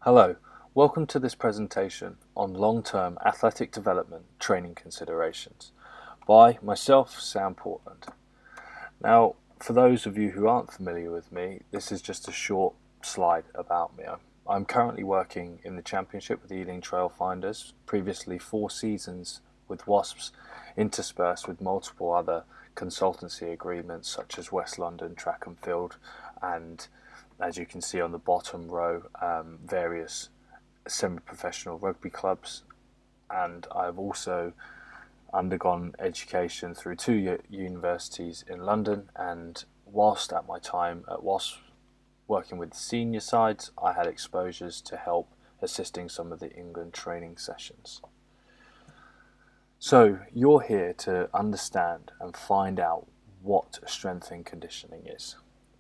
Hello, welcome to this presentation on long-term athletic development training considerations by myself, Sam Portland. Now, for those of you who aren't familiar with me, this is just a short slide about me. I'm currently working in the Championship with Ealing Trailfinders, previously 4 seasons with Wasps, interspersed with multiple other consultancy agreements such as West London Track and Field, and as you can see on the bottom row, various semi-professional rugby clubs. And I've also undergone education through 2 universities in London, and whilst at my time at Wasps working with the senior sides, I had exposures to help assisting some of the England training sessions. So you're here to understand and find out what strength and conditioning is.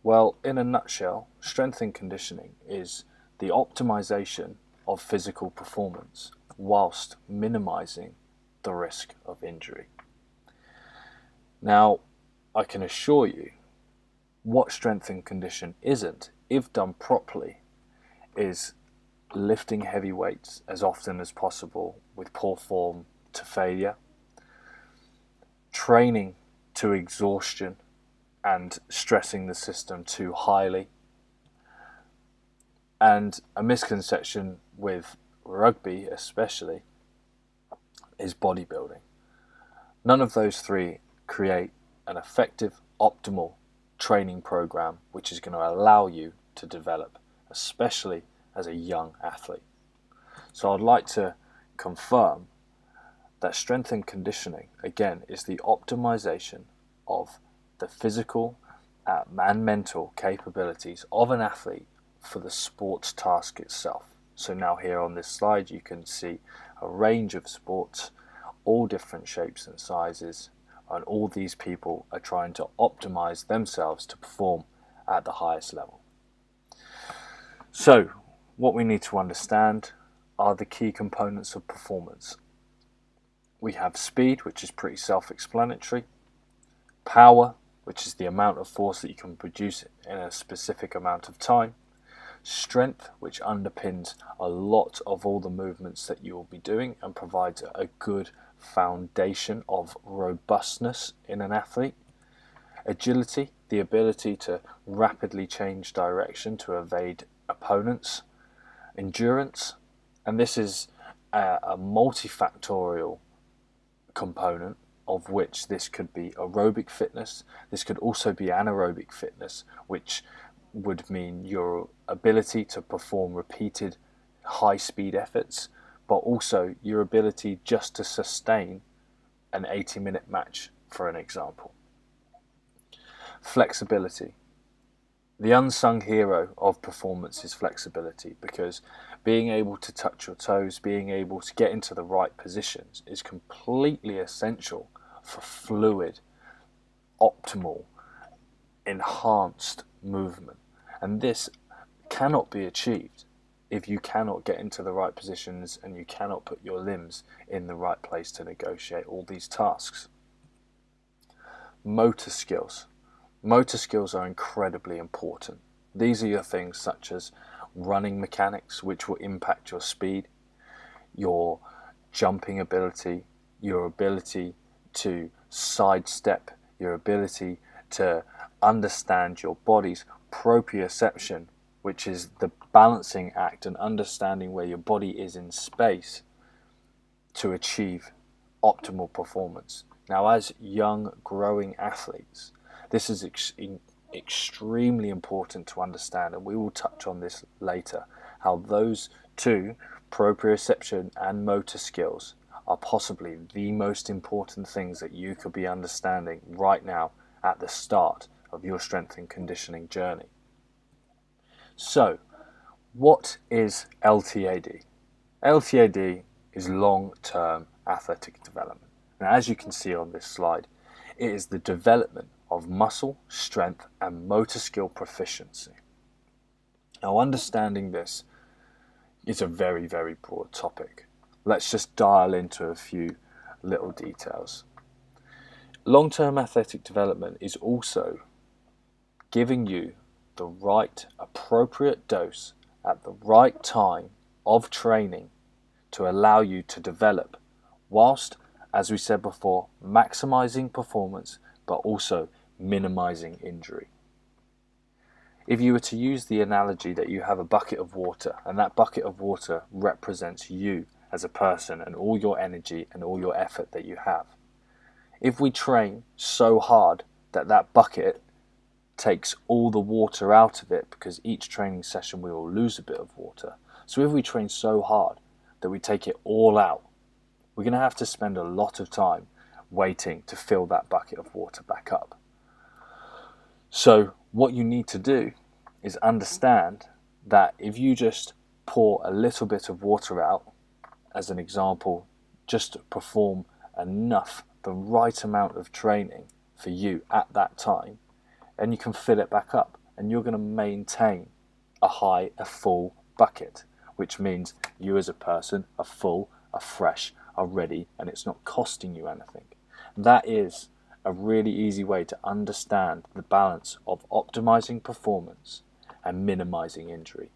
Well, in a nutshell, strength and conditioning is the optimization of physical performance whilst minimizing the risk of injury. Now, I can assure you what strength and condition isn't, if done properly, is lifting heavy weights as often as possible with poor form to failure, training to exhaustion and stressing the system too highly. And a misconception with rugby especially is bodybuilding. None of those three create an effective, optimal training program which is going to allow you to develop, especially as a young athlete. So I'd like to confirm that strength and conditioning, again, is the optimization of the physical and mental capabilities of an athlete for the sports task itself. So now here on this slide you can see a range of sports, all different shapes and sizes, and all these people are trying to optimize themselves to perform at the highest level. So what we need to understand are the key components of performance. We have speed, which is pretty self-explanatory, power, which is the amount of force that you can produce in a specific amount of time, strength, which underpins a lot of all the movements that you will be doing and provides a good foundation of robustness in an athlete, agility, the ability to rapidly change direction to evade opponents, endurance, and this is a multifactorial component, of which this could be aerobic fitness, this could also be anaerobic fitness, which would mean your ability to perform repeated high speed efforts, but also your ability just to sustain an 80-minute match, for an example. Flexibility. The unsung hero of performance is flexibility, because being able to touch your toes, being able to get into the right positions is completely essential for fluid, optimal, enhanced movement. And this cannot be achieved if you cannot get into the right positions and you cannot put your limbs in the right place to negotiate all these tasks. Motor skills. Motor skills are incredibly important. These are your things such as running mechanics, which will impact your speed, your jumping ability, your ability to sidestep, your ability to understand your body's proprioception, which is the balancing act and understanding where your body is in space to achieve optimal performance. Now, as young, growing athletes, this is extremely important to understand, and we will touch on this later, how those two, proprioception and motor skills, are possibly the most important things that you could be understanding right now at the start of your strength and conditioning journey. So, what is LTAD? LTAD is long-term athletic development. And as you can see on this slide, it is the development of muscle, strength, and motor skill proficiency. Now, understanding this is a very, very broad topic. Let's just dial into a few little details. Long-term athletic development is also giving you the right appropriate dose at the right time of training to allow you to develop, whilst, as we said before, maximizing performance but also minimizing injury. If you were to use the analogy that you have a bucket of water, and that bucket of water represents you as a person and all your energy and all your effort that you have. If we train so hard that that bucket takes all the water out of it, because each training session we will lose a bit of water. So if we train so hard that we take it all out, we're going to have to spend a lot of time waiting to fill that bucket of water back up. So what you need to do is understand that if you just pour a little bit of water out, as an example, just to perform enough, the right amount of training for you at that time, and you can fill it back up, and you're going to maintain a full bucket, which means you as a person are full, are fresh, are ready, and it's not costing you anything. That is a really easy way to understand the balance of optimizing performance and minimizing injury.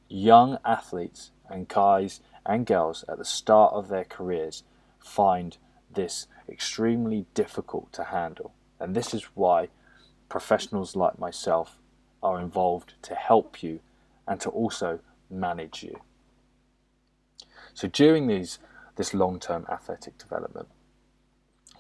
Young athletes and guys and girls at the start of their careers find this extremely difficult to handle, and this is why professionals like myself are involved to help you and to also manage you. So during this long-term athletic development,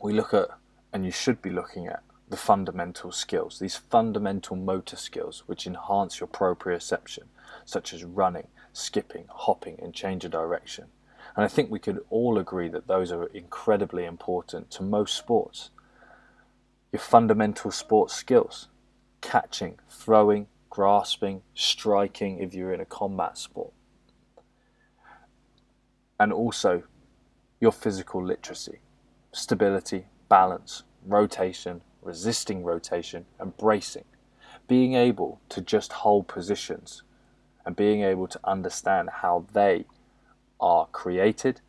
we look at, and you should be looking at, the fundamental skills, these fundamental motor skills which enhance your proprioception, such as running, skipping, hopping, and change of direction. And I think we could all agree that those are incredibly important to most sports. Your fundamental sports skills: catching, throwing, grasping, striking if you're in a combat sport. And also your physical literacy: stability, balance, rotation, resisting rotation, and bracing. Being able to just hold positions and being able to understand how they are created,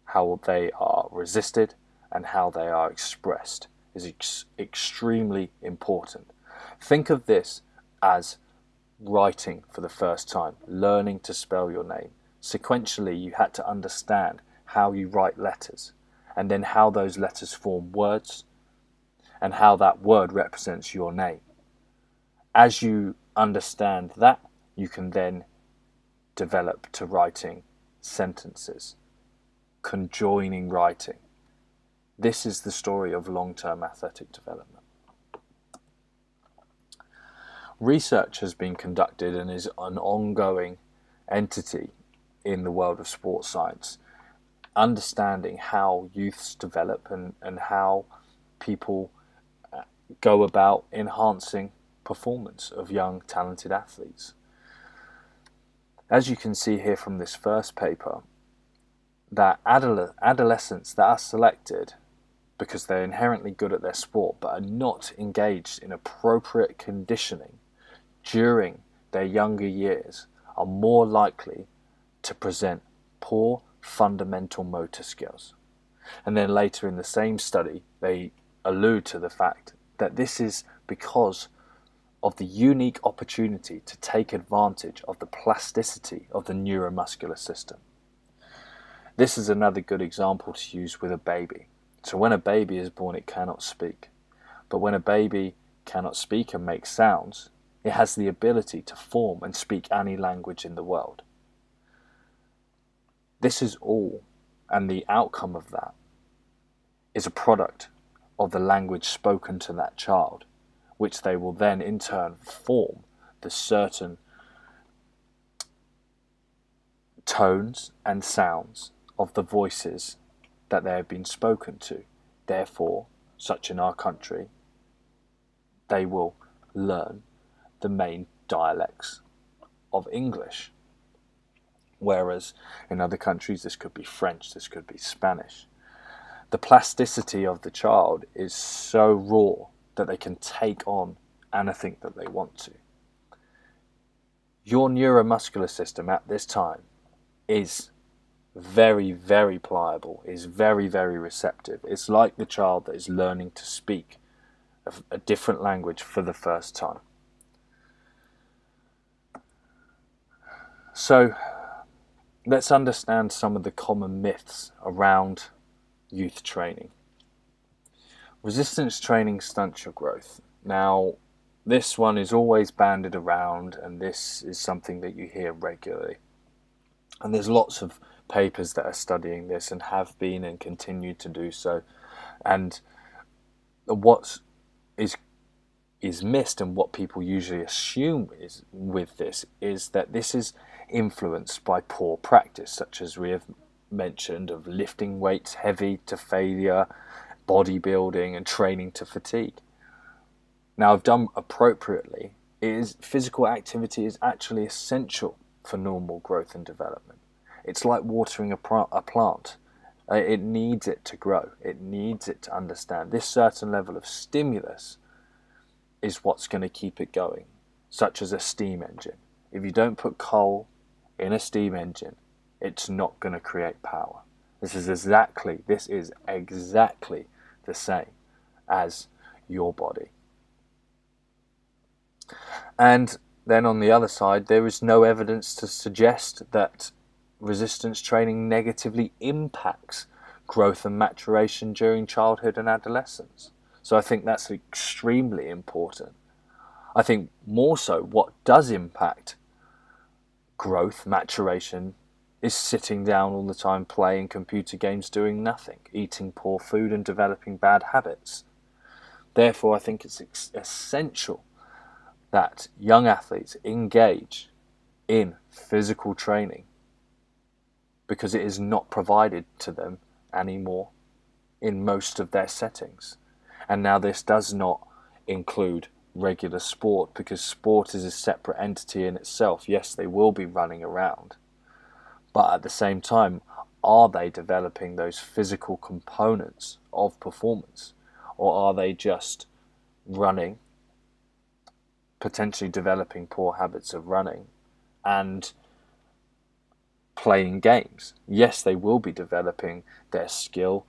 how they are resisted, and how they are expressed is extremely important. Think of this as writing for the first time, learning to spell your name. Sequentially, you had to understand how you write letters, and then how those letters form words, and how that word represents your name. As you understand that, you can then develop to writing sentences, conjoining writing. This is the story of long-term athletic development. Research has been conducted and is an ongoing entity in the world of sports science, understanding how youths develop and how people go about enhancing performance of young talented athletes. As you can see here from this first paper, that adolescents that are selected because they're inherently good at their sport but are not engaged in appropriate conditioning during their younger years are more likely to present poor fundamental motor skills. And then later in the same study, they allude to the fact that this is because of the unique opportunity to take advantage of the plasticity of the neuromuscular system. This is another good example to use with a baby. So when a baby is born, it cannot speak. But when a baby cannot speak and make sounds, it has the ability to form and speak any language in the world. This is all, and the outcome of that is a product of the language spoken to that child, which they will then in turn form the certain tones and sounds of the voices that they have been spoken to. Therefore, such in our country, they will learn the main dialects of English. Whereas in other countries, this could be French, this could be Spanish. The plasticity of the child is so raw that they can take on anything that they want to. Your neuromuscular system at this time is very, very pliable, is very, very receptive. It's like the child that is learning to speak a different language for the first time. So let's understand some of the common myths around youth training. Resistance training stunts your growth. Now, this one is always banded around, and this is something that you hear regularly. And there's lots of papers that are studying this and have been and continue to do so. And what is missed, and what people usually assume is with this, is that this is influenced by poor practice, such as we have mentioned, of lifting weights heavy to failure, bodybuilding, and training to fatigue. Now, if done appropriately, physical activity is actually essential for normal growth and development. It's like watering a plant. It needs it to grow. It needs it to understand. This certain level of stimulus is what's going to keep it going, such as a steam engine. If you don't put coal in a steam engine, it's not going to create power. This is exactly the same as your body. And then on the other side, there is no evidence to suggest that resistance training negatively impacts growth and maturation during childhood and adolescence. So I think that's extremely important. I think more so what does impact growth, maturation, is sitting down all the time playing computer games, doing nothing, eating poor food and developing bad habits. Therefore, I think it's essential that young athletes engage in physical training, because it is not provided to them anymore in most of their settings. And now this does not include regular sport, because sport is a separate entity in itself. Yes, they will be running around, but at the same time, are they developing those physical components of performance, or are they just running, potentially developing poor habits of running and playing games? Yes, they will be developing their skill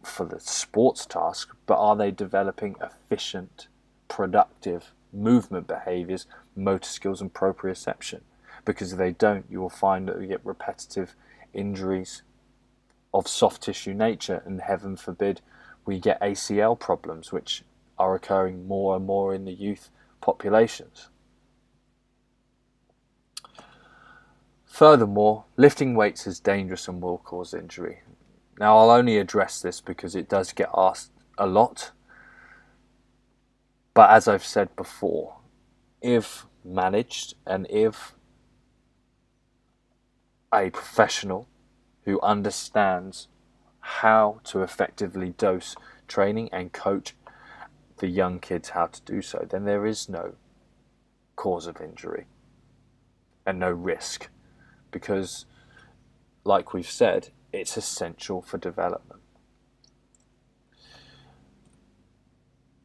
for the sports task, but are they developing efficient, productive movement behaviors, motor skills, and proprioception? Because if they don't, you will find that you get repetitive injuries of soft tissue nature, and heaven forbid we get ACL problems, which are occurring more and more in the youth populations. Furthermore, lifting weights is dangerous and will cause injury. Now, I'll only address this because it does get asked a lot. But as I've said before, if managed, and if a professional who understands how to effectively dose training and coach the young kids how to do so, then there is no cause of injury and no risk, because, like we've said, it's essential for development.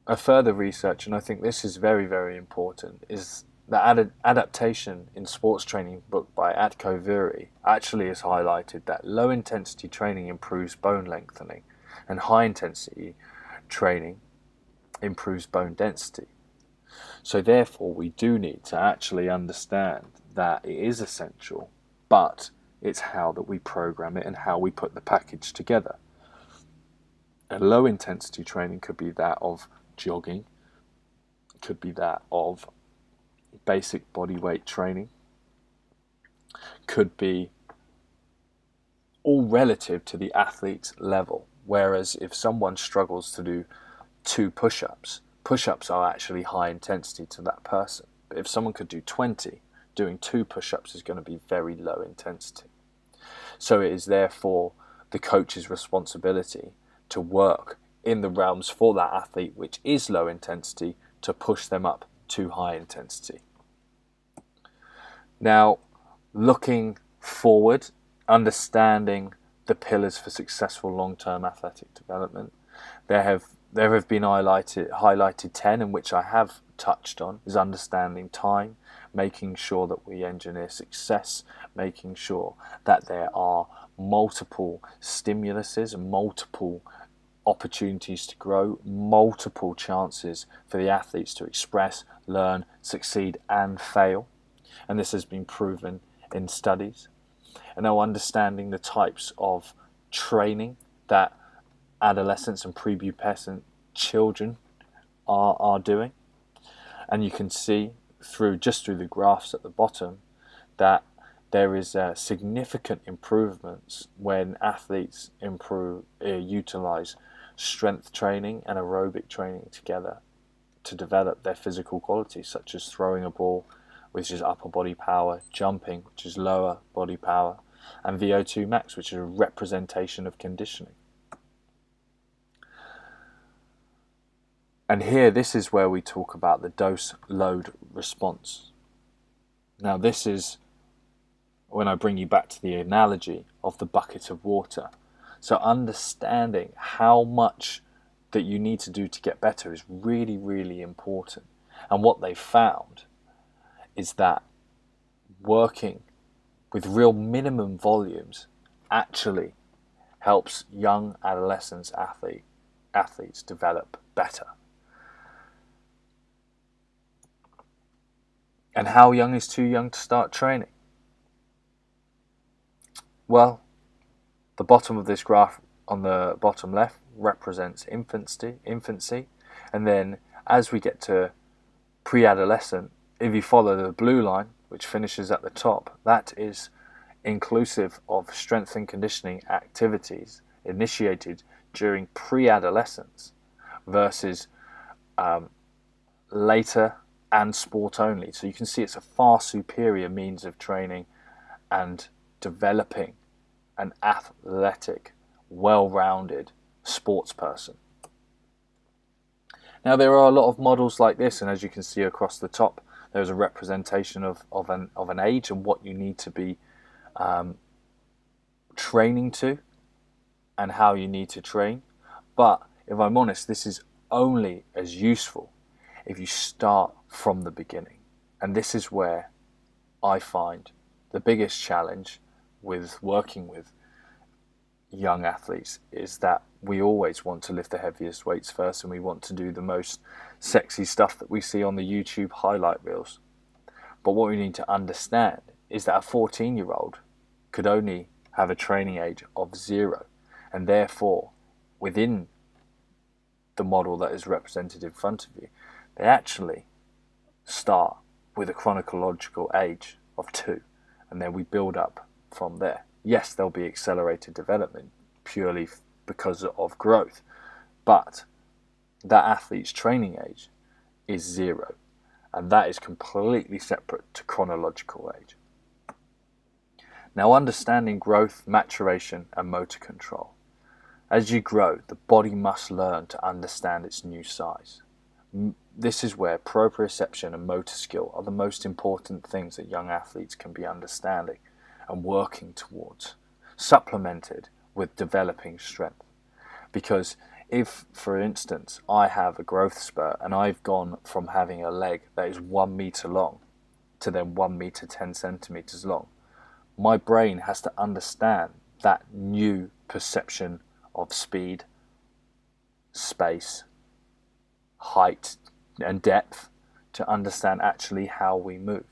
A further research, and I think this is very, very important, is the adaptation in sports training book by Atko Viri actually has highlighted that low intensity training improves bone lengthening, and high intensity training improves bone density. So therefore, we do need to actually understand that it is essential, but it's how that we program it and how we put the package together. A low intensity training could be that of jogging, could be that of basic body weight training, could be all relative to the athlete's level. Whereas if someone struggles to do 2 push-ups, push-ups are actually high intensity to that person. But if someone could do 20, doing 2 push-ups is going to be very low intensity. So it is therefore the coach's responsibility to work in the realms for that athlete, which is low intensity, to push them up to high intensity. Now, looking forward, understanding the pillars for successful long-term athletic development, there have been highlighted 10, in which I have touched on, is understanding time, making sure that we engineer success, making sure that there are multiple stimuluses, multiple opportunities to grow, multiple chances for the athletes to express, learn, succeed and fail. And this has been proven in studies, and now understanding the types of training that adolescents and prepubescent children are doing. And you can see through the graphs at the bottom that there is significant improvements when athletes utilize strength training and aerobic training together to develop their physical qualities, such as throwing a ball, which is upper body power, jumping, which is lower body power, and VO2 max, which is a representation of conditioning. And here, this is where we talk about the dose-load response. Now, this is when I bring you back to the analogy of the bucket of water. So understanding how much that you need to do to get better is really, really important. And what they found is that working with real minimum volumes actually helps young adolescents athletes develop better. And how young is too young to start training? Well, the bottom of this graph on the bottom left represents infancy, and then as we get to pre-adolescent, if you follow the blue line, which finishes at the top, that is inclusive of strength and conditioning activities initiated during pre-adolescence versus later and sport only. So you can see it's a far superior means of training and developing an athletic, well-rounded sports person. Now, there are a lot of models like this, and as you can see across the top, there's a representation of an age and what you need to be training to and how you need to train. But if I'm honest, this is only as useful if you start from the beginning. And this is where I find the biggest challenge with working with young athletes is that we always want to lift the heaviest weights first, and we want to do the most sexy stuff that we see on the YouTube highlight reels. But what we need to understand is that a 14-year-old could only have a training age of 0, and therefore within the model that is represented in front of you, they actually start with a chronological age of 2, and then we build up from there. Yes, there'll be accelerated development purely because of growth, but that athlete's training age is 0, and that is completely separate to chronological age. Now, understanding growth, maturation, and motor control. As you grow, the body must learn to understand its new size. This is where proprioception and motor skill are the most important things that young athletes can be understanding and working towards, supplemented with developing strength. Because if, for instance, I have a growth spurt and I've gone from having a leg that is 1 meter long to then 1 meter 10 centimeters long, my brain has to understand that new perception of speed, space, height, and depth to understand actually how we move.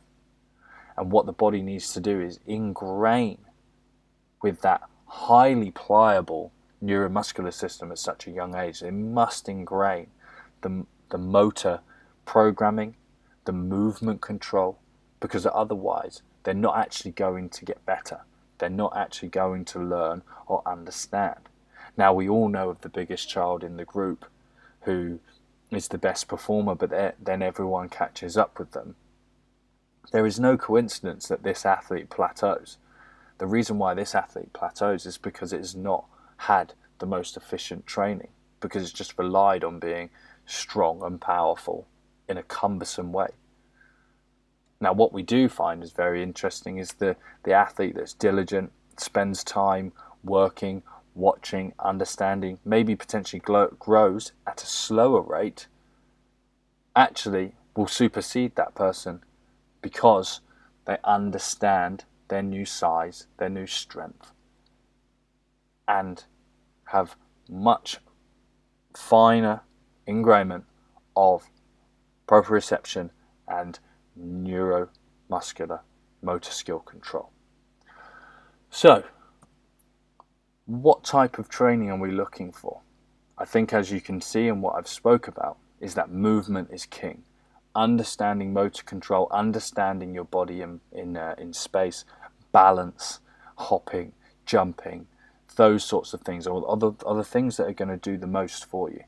And what the body needs to do is ingrain with that highly pliable neuromuscular system at such a young age. They must ingrain the motor programming, the movement control, because otherwise they're not actually going to get better. They're not actually going to learn or understand. Now, we all know of the biggest child in the group who is the best performer, but then everyone catches up with them. There is no coincidence that this athlete plateaus. The reason why this athlete plateaus is because it has not had the most efficient training, because it's just relied on being strong and powerful in a cumbersome way. Now, what we do find is very interesting is the athlete that's diligent, spends time working, watching, understanding, maybe potentially grows at a slower rate, actually will supersede that person because they understand their new size, their new strength, and have much finer ingrainment of proprioception and neuromuscular motor skill control. So, what type of training are we looking for? I think, as you can see and what I've spoke about, is that movement is king. Understanding motor control, understanding your body in space, balance, hopping, jumping, those sorts of things are the things that are going to do the most for you.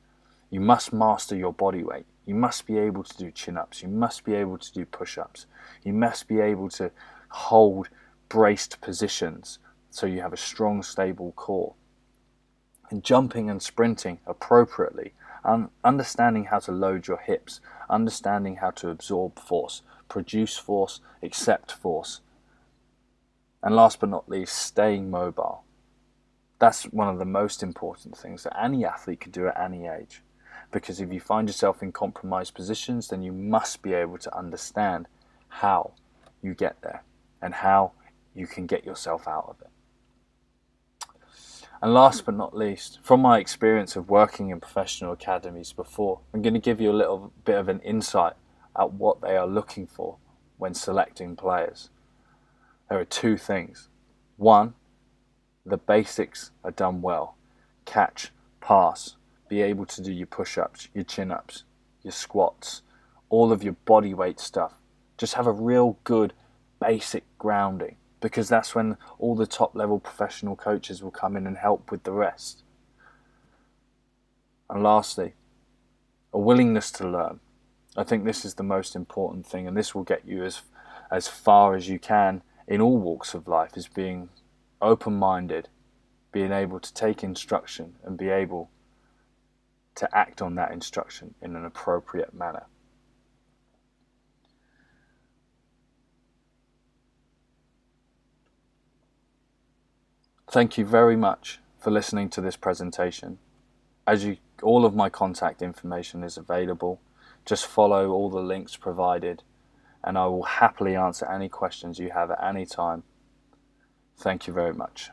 You must master your body weight. You must be able to do chin-ups. You must be able to do push-ups. You must be able to hold braced positions so you have a strong, stable core. And jumping and sprinting appropriately, and understanding how to load your hips, understanding how to absorb force, produce force, accept force. And last but not least, staying mobile. That's one of the most important things that any athlete can do at any age. Because if you find yourself in compromised positions, then you must be able to understand how you get there and how you can get yourself out of it. And last but not least, from my experience of working in professional academies before, I'm going to give you a little bit of an insight at what they are looking for when selecting players. There are two things. One, the basics are done well. Catch, pass, be able to do your push-ups, your chin-ups, your squats, all of your body weight stuff. Just have a real good basic grounding, because that's when all the top level professional coaches will come in and help with the rest. And lastly, a willingness to learn. I think this is the most important thing, and this will get you as far as you can in all walks of life, is being open-minded, being able to take instruction and be able to act on that instruction in an appropriate manner. Thank you very much for listening to this presentation. All of my contact information is available. Just follow all the links provided, and I will happily answer any questions you have at any time. Thank you very much.